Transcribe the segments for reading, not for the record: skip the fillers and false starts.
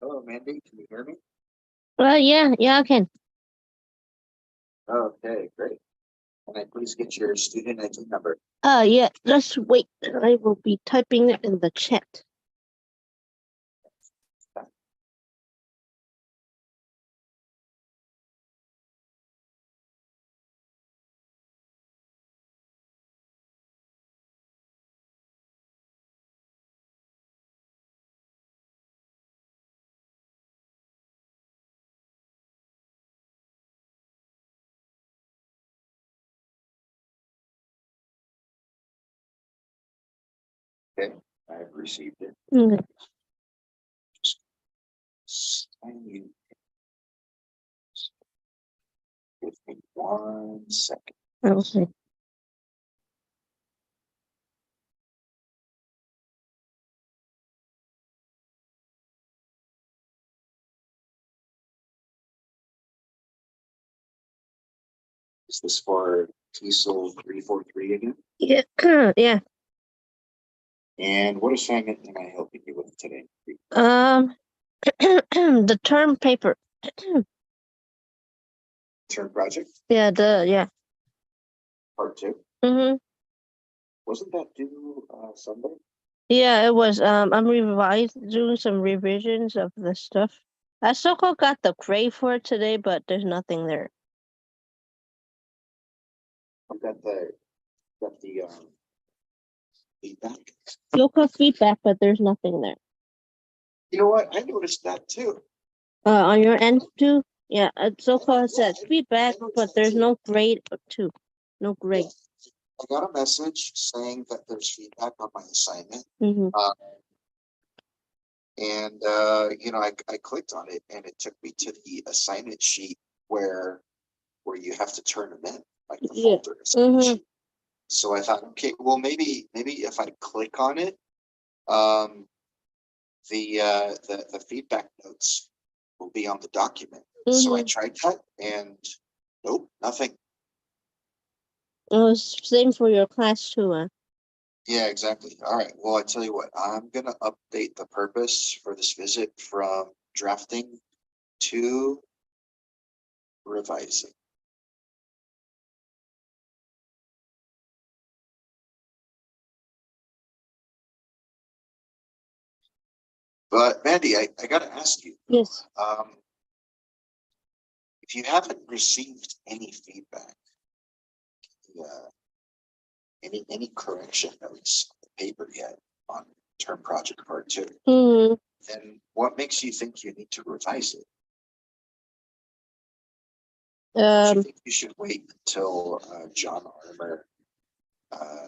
Hello, Mandy. Can you hear me? Yeah, I can. Okay, great. Can I please get your student ID number? Yeah, just wait. I will be typing it in the chat. Okay, I've received it. Okay. Sign you. Give me 1 second. Okay. Is this for TESL 343 again? Yeah, yeah. And what assignment am I helping you with today? The term paper. Term project, Yeah. part 2. Mm-hmm. Wasn't that due Sunday? Yeah, it was. I'm doing some revisions of the stuff. I still got the grade for it today, but there's nothing there. I've got the feedback. Still got feedback, but there's nothing there. You know what? I noticed that too. On your end too? Yeah, it says feedback, but there's no grade too. No grade. I got a message saying that there's feedback on my assignment. Mm-hmm. You know, I clicked on it and it took me to the assignment sheet where you have to turn them in, like the folder assignment sheet. So I thought, okay, well maybe if I click on it, the feedback notes will be on the document. So I tried that and nope, nothing. It was same for your class too, huh? Yeah, exactly. All right. Well, I tell you what, I'm gonna update the purpose for this visit from drafting to revising. But Mandy, I gotta ask you. Yes. If you haven't received any feedback, any correction notes on the paper yet on term project part 2, then what makes you think you need to revise it? Do you think you should wait until John Armour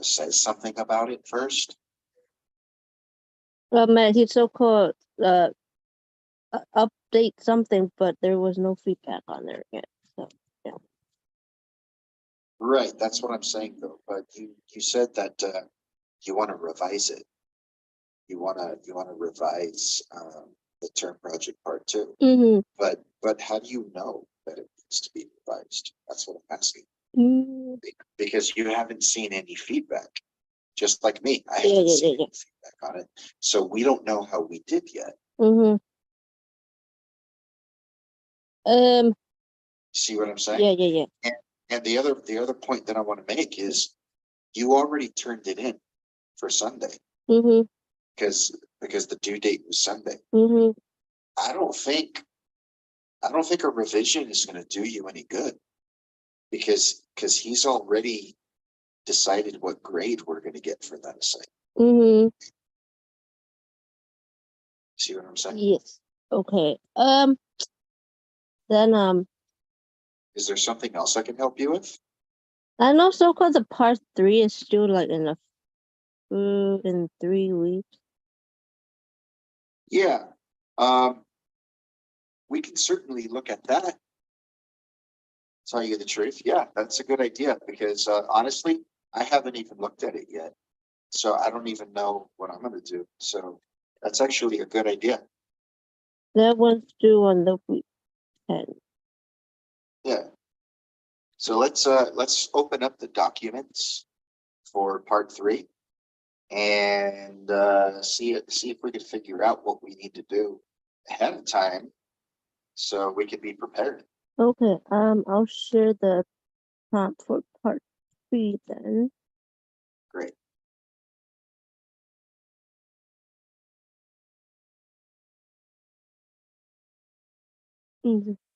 says something about it first? He so-called update something, but there was no feedback on there yet. So yeah. Right, that's what I'm saying though. But you said that you want to revise it. You want to revise the term project part 2. But how do you know that it needs to be revised? That's what I'm asking. Because you haven't seen any feedback, just like me. I haven't seen any feedback on it, so we don't know how we did yet. See what I'm saying? Yeah. And the other point that I want to make is you already turned it in for Sunday. Because the due date was Sunday. I don't think a revision is going to do you any good because he's already decided what grade we're going to get for that assignment. See what I'm saying? Yes. Okay. Then is there something else I can help you with? I know so-called the part 3 is still like in 3 weeks. Yeah. We can certainly look at that. Tell you the truth. Yeah, that's a good idea because honestly, I haven't even looked at it yet. So I don't even know what I'm going to do. So that's actually a good idea. That one's due on the weekend. Yeah. So let's open up the documents for part 3 and see if we can figure out what we need to do ahead of time so we can be prepared. Okay, I'll share the prompt for part 3 then. Great.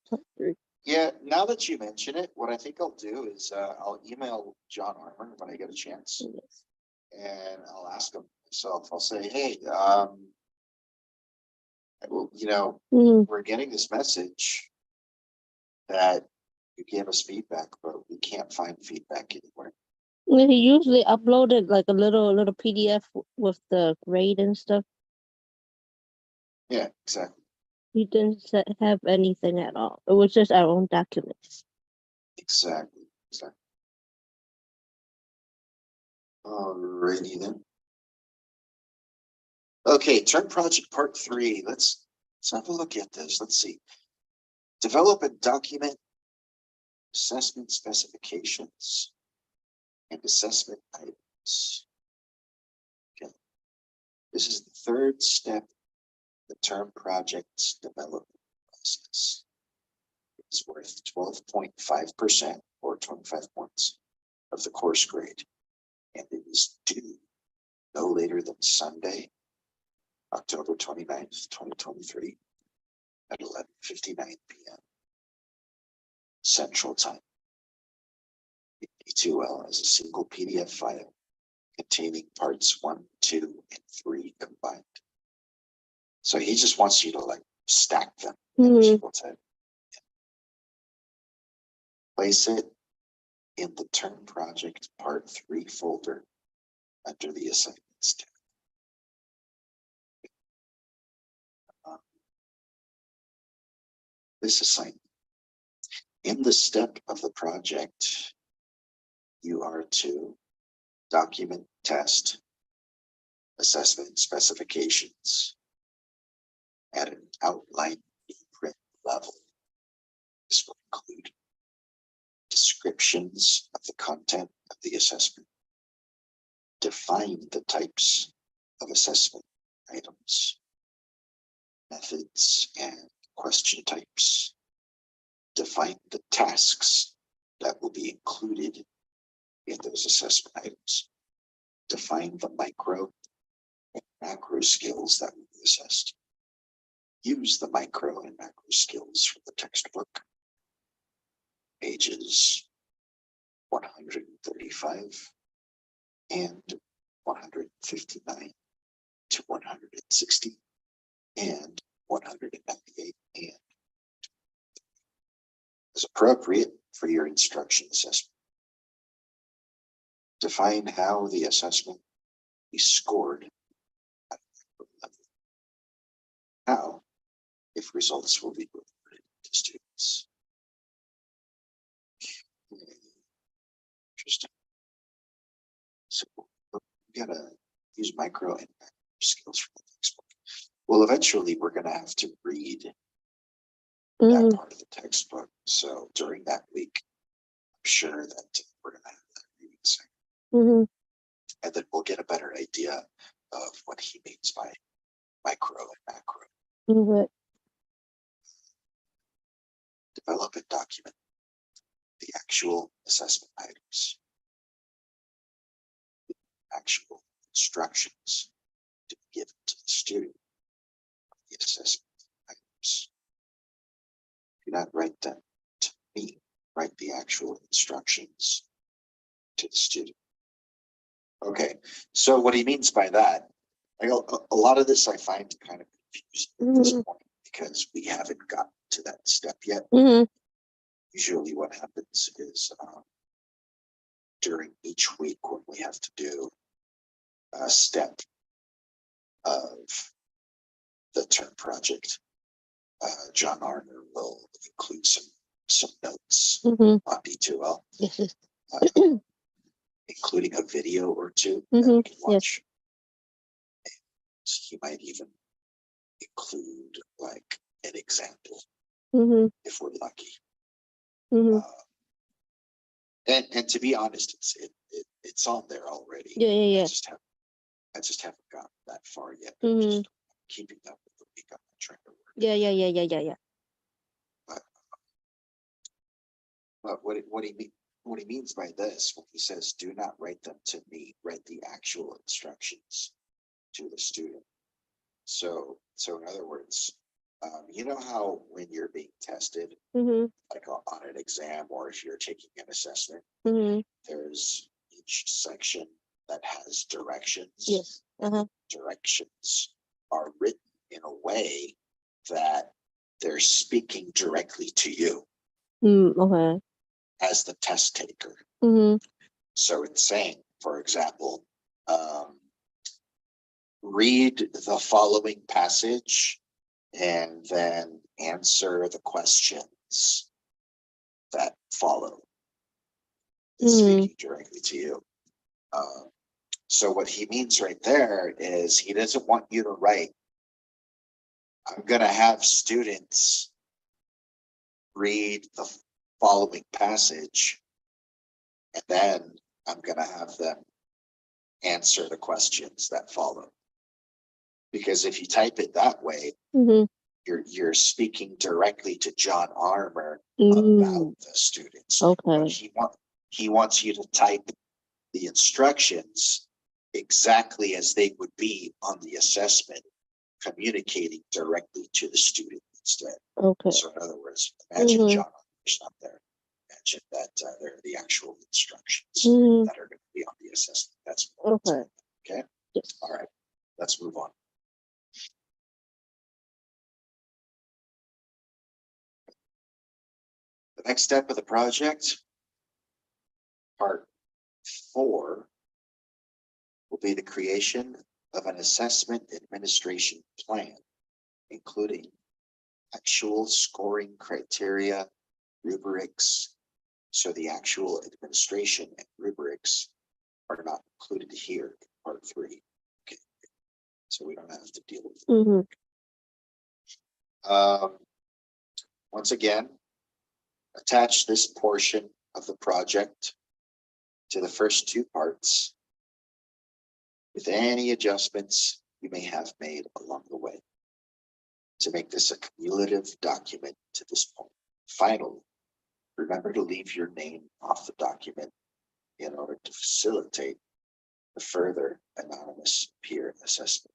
Part 3. Yeah, now that you mention it, what I think I'll do is I'll email John Armour when I get a chance, Yes. and I'll ask him myself. I'll say, hey, well, we're getting this message that you gave us feedback, but we can't find feedback anywhere. Yeah, he usually uploaded like a little PDF with the grade and stuff. Yeah, exactly. He didn't have anything at all. It was just our own documents. Exactly. Alrighty then. Okay, term project part 3. Let's have a look at this. Let's see. Develop and document assessment specifications and assessment items. Okay. This is the third step of the term project's development process. It's worth 12.5% or 25 points of the course grade, and it is due no later than Sunday, October 29th, 2023 at 11:59 p.m. Central Time. Tu ELI is a single PDF file containing parts 1, 2, and 3 combined. So he just wants you to like stack them every single time. Place it in the term project part 3 folder under the assignments tab. This assignment. In the step of the project, you are to document test assessment specifications at an outline blueprint level. This will include descriptions of the content of the assessment, define the types of assessment items, methods and question types, define the tasks that will be included in those assessment items, define the micro and macro skills that will be assessed, use the micro and macro skills from the textbook, pages 135 and 159 to 160 and 198 and as appropriate for your instruction assessment. Define how the assessment is scored at a level. How, if results will be reported to students. Interesting. So we gotta use micro and macro skills from the textbook. Well, eventually we're gonna have to read that part of the textbook. So during that week, I'm sure that we're gonna have that reading segment. And then we'll get a better idea of what he means by micro and macro. Develop and document the actual assessment items, the actual instructions to be given to the student of the assessment items. Do not write them to me, write the actual instructions to the student. Okay, so what he means by that, a lot of this I find kind of confusing at this point because we haven't gotten to that step yet. Usually what happens is during each week when we have to do a step of the term project, John Armour will include some notes on D2L, including a video or two that we can watch. He might even include like an example if we're lucky. And to be honest, it's on there already. I just haven't gotten that far yet. I'm just keeping up with the week. I'm not trying to work Yeah. But what he means by this, when he says, do not write them to me, write the actual instructions to the student. So in other words, you know how when you're being tested, like on an exam, or if you're taking an assessment, there's each section that has directions. Yes. Directions are written in a way that they're speaking directly to you Okay. as the test taker. So it's saying, for example, read the following passage and then answer the questions that follow. It's speaking directly to you. So what he means right there is he doesn't want you to write, I'm going to have students read the following passage, and then I'm going to have them answer the questions that follow. Because if you type it that way, you're speaking directly to John Armour about the students. Okay. He wants you to type the instructions exactly as they would be on the assessment, communicating directly to the student instead. Okay. So in other words, imagine John Armour's not there. Imagine that they're the actual instructions that are going to be on the assessment. That's okay. Okay. Yes. All right. Let's move on. The next step of the project, part 4, will be the creation of an assessment administration plan, including actual scoring criteria, rubrics. So the actual administration and rubrics are not included here in part 3. Okay. So we don't have to deal with it. Once again, attach this portion of the project to the first 2 parts with any adjustments you may have made along the way to make this a cumulative document to this point. Finally, remember to leave your name off the document in order to facilitate the further anonymous peer assessment.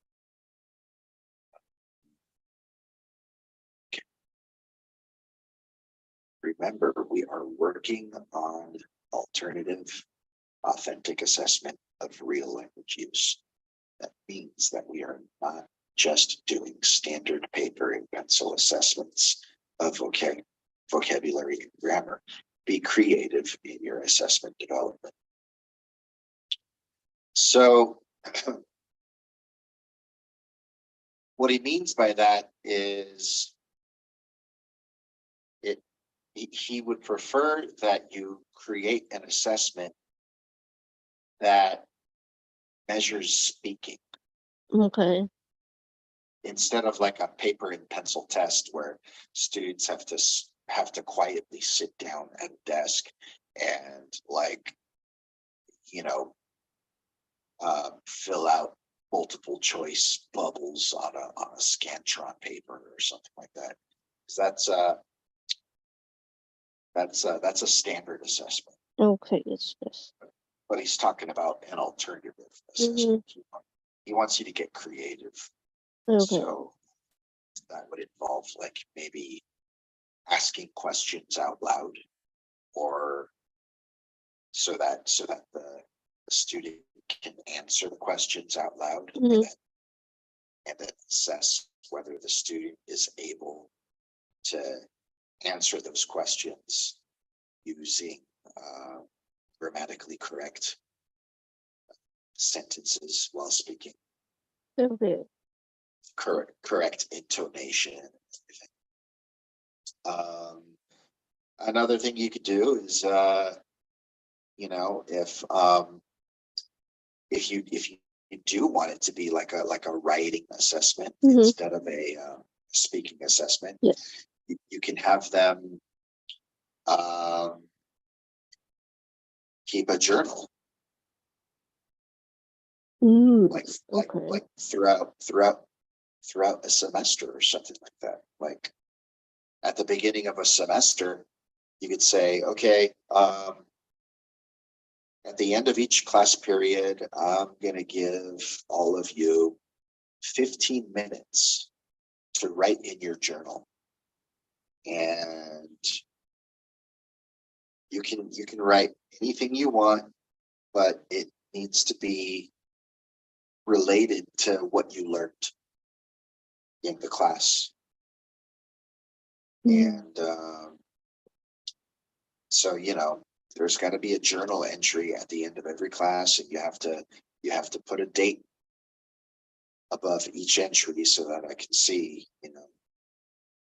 Okay. Remember, we are working on alternative, authentic assessment of real language use. That means that we are not just doing standard paper and pencil assessments of vocabulary and grammar. Be creative in your assessment development. So what he means by that is he would prefer that you create an assessment that measures speaking. Okay. Instead of like a paper and pencil test where students have to quietly sit down at a desk and fill out multiple choice bubbles on a Scantron paper or something like that. Because that's a standard assessment. Okay, yes. But he's talking about an alternative assessment. He wants you to get creative. Okay. So that would involve like maybe asking questions out loud, or so that the student can answer the questions out loud and then assess whether the student is able to answer those questions using grammatically correct sentences while speaking. Okay. Correct intonation. Another thing you could do is, if you do want it to be like a writing assessment instead of a speaking assessment, yes, you can have them keep a journal. Like throughout throughout a semester or something like that. Like at the beginning of a semester, you could say, okay, at the end of each class period, I'm going to give all of you 15 minutes to write in your journal. And you can write anything you want, but it needs to be related to what you learned in the class. And so, you know, there's got to be a journal entry at the end of every class, and you have to put a date above each entry so that I can see, you know,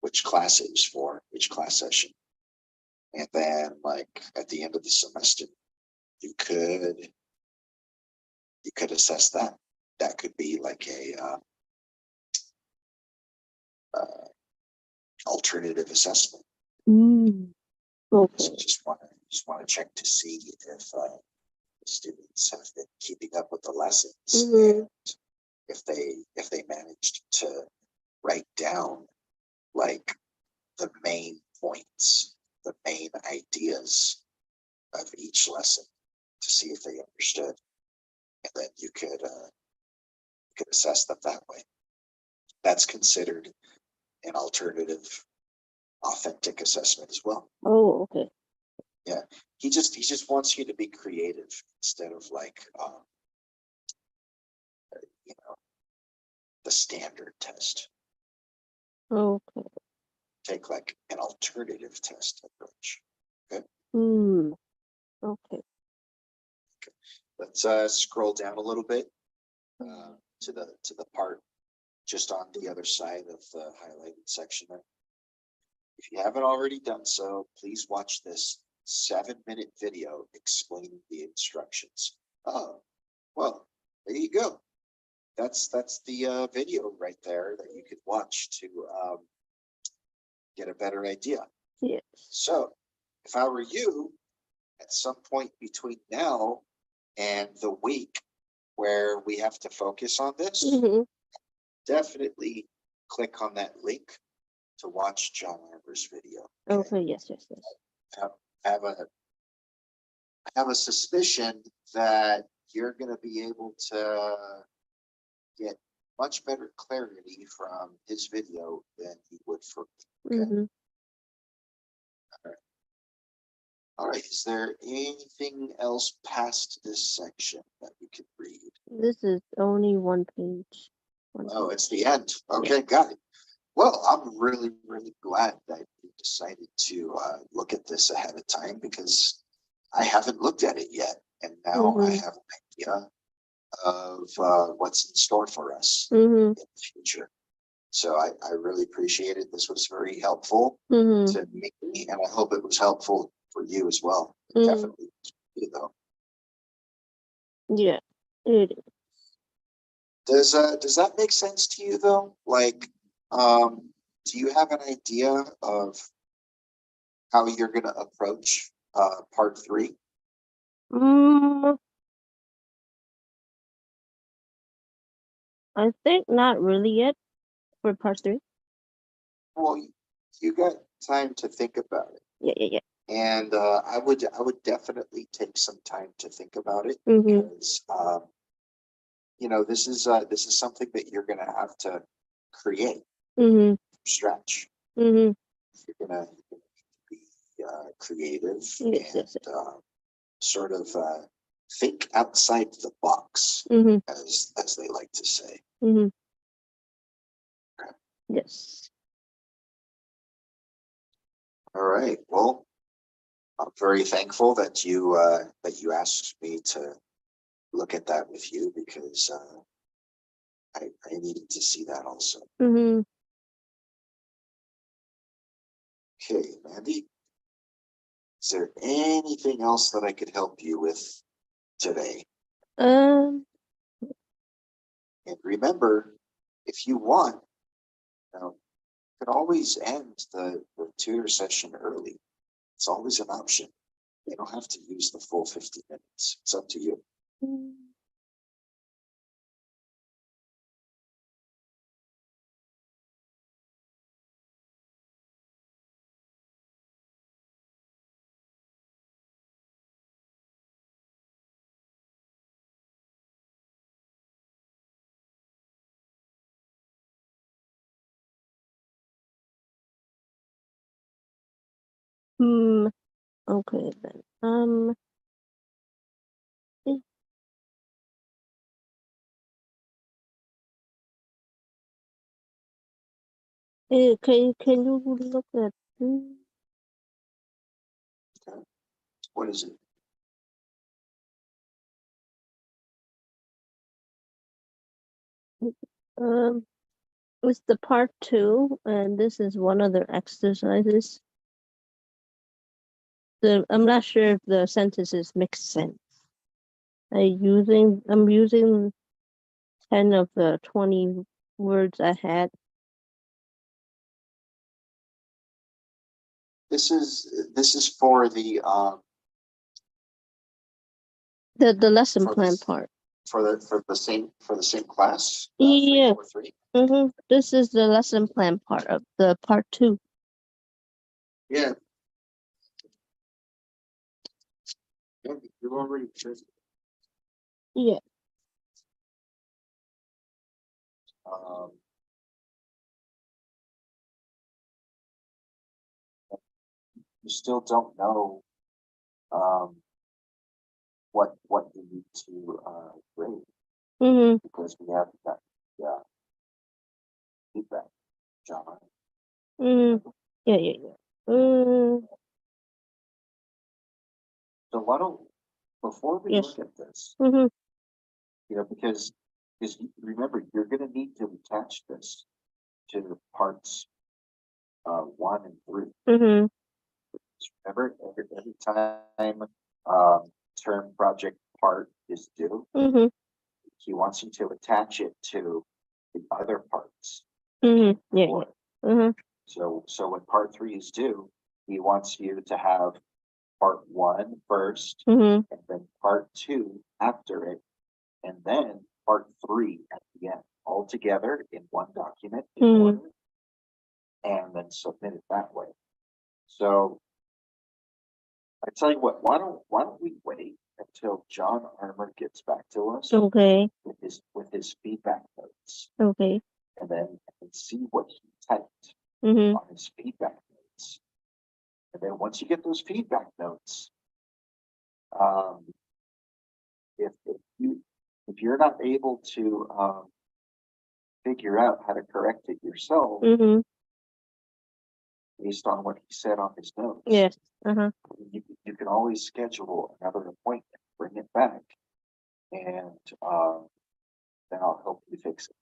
which class it was for, which class session. And then, like, at the end of the semester, you could assess that. That could be like a alternative assessment. Okay. So just want to check to see if the students have been keeping up with the lessons, and if they managed to write down like the main points, the main ideas of each lesson, to see if they understood, and then you could assess them that way. That's considered an alternative, authentic assessment as well. Oh, okay. Yeah, he just wants you to be creative instead of like you know, the standard test. Okay. Take like an alternative test approach. Okay. Okay. Let's scroll down a little bit to the part just on the other side of the highlighted section there. If you haven't already done so, please watch this 7-minute video explaining the instructions. Oh, well, there you go. That's the video right there that you could watch to get a better idea. Yes. So if I were you, at some point between now and the week where we have to focus on this, definitely click on that link to watch John Amber's video. Okay, yes. I have a suspicion that you're going to be able to get much better clarity from his video than you would from me. Okay. All right. Is there anything else past this section that we could read? This is only one page. Oh, it's the end. Okay, got it. Well, I'm really, really glad that you decided to look at this ahead of time, because I haven't looked at it yet. And now I have an idea of what's in store for us in the future. So I really appreciate it. This was very helpful to me, and I hope it was helpful for you as well. Definitely, you know. Yeah, it is. Does that make sense to you though? Like, do you have an idea of how you're going to approach part 3? I think not really yet for part 3. Well, you got time to think about it. Yeah. And I would definitely take some time to think about it, because you know, this is something that you're going to have to create from scratch. You're gonna be creative and sort of think outside the box, as they like to say. Okay. Yes. All right. Well, I'm very thankful that you asked me to look at that with you, because I needed to see that also. Okay, Mandy, is there anything else that I could help you with today? And remember, if you want, you know, you can always end the tutor session early. It's always an option. You don't have to use the full 50 minutes. It's up to you. Okay then. Can you look at What is it? it's the part 2, and this is one of the exercises. I'm not sure if the sentences make sense. I'm using 10 of the 20 words I had. This is for the lesson for plan this- part. for the same class. Yeah. 343? This is the lesson plan part of the part 2. Yeah. You already said. Yeah. You still don't know what you need to grade because we haven't got feedback, John. Yeah. So why don't before we Yes. look at this, because remember you're going to need to attach this to parts 1 and 3. Remember, every time term project part is due, he wants you to attach it to the other parts. Yeah. So when part 3 is due, he wants you to have part 1 first, and then part 2 after it, and then part 3 at the end, all together in one document in order, and then submit it that way. So I tell you what, why don't we wait until John Armour gets back to us? Okay. With his feedback notes. Okay. And then see what he typed on his feedback notes. And then once you get those feedback notes, if you're not able to figure out how to correct it yourself based on what he said on his notes, yes, you can always schedule another appointment, bring it back, and then I'll help you fix it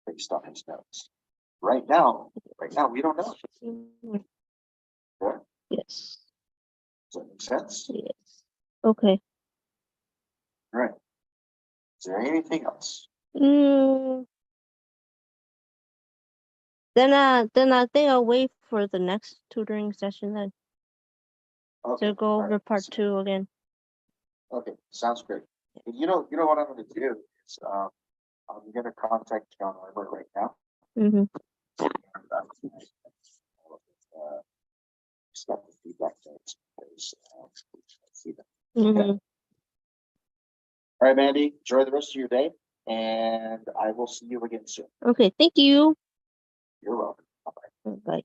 based on his notes. Right now we don't know. Yeah? Yes. Does that make sense? Yes. Okay. Right. Is there anything else? Then I think I'll wait for the next tutoring session then to go over part 2 again. Okay, sounds great. You know what I'm going to do is I'm going to contact John Armour right now. Start the feedback notes. See them. Okay. All right, Mandy. Enjoy the rest of your day, and I will see you again soon. Okay, thank you. You're welcome. Bye-bye. Bye.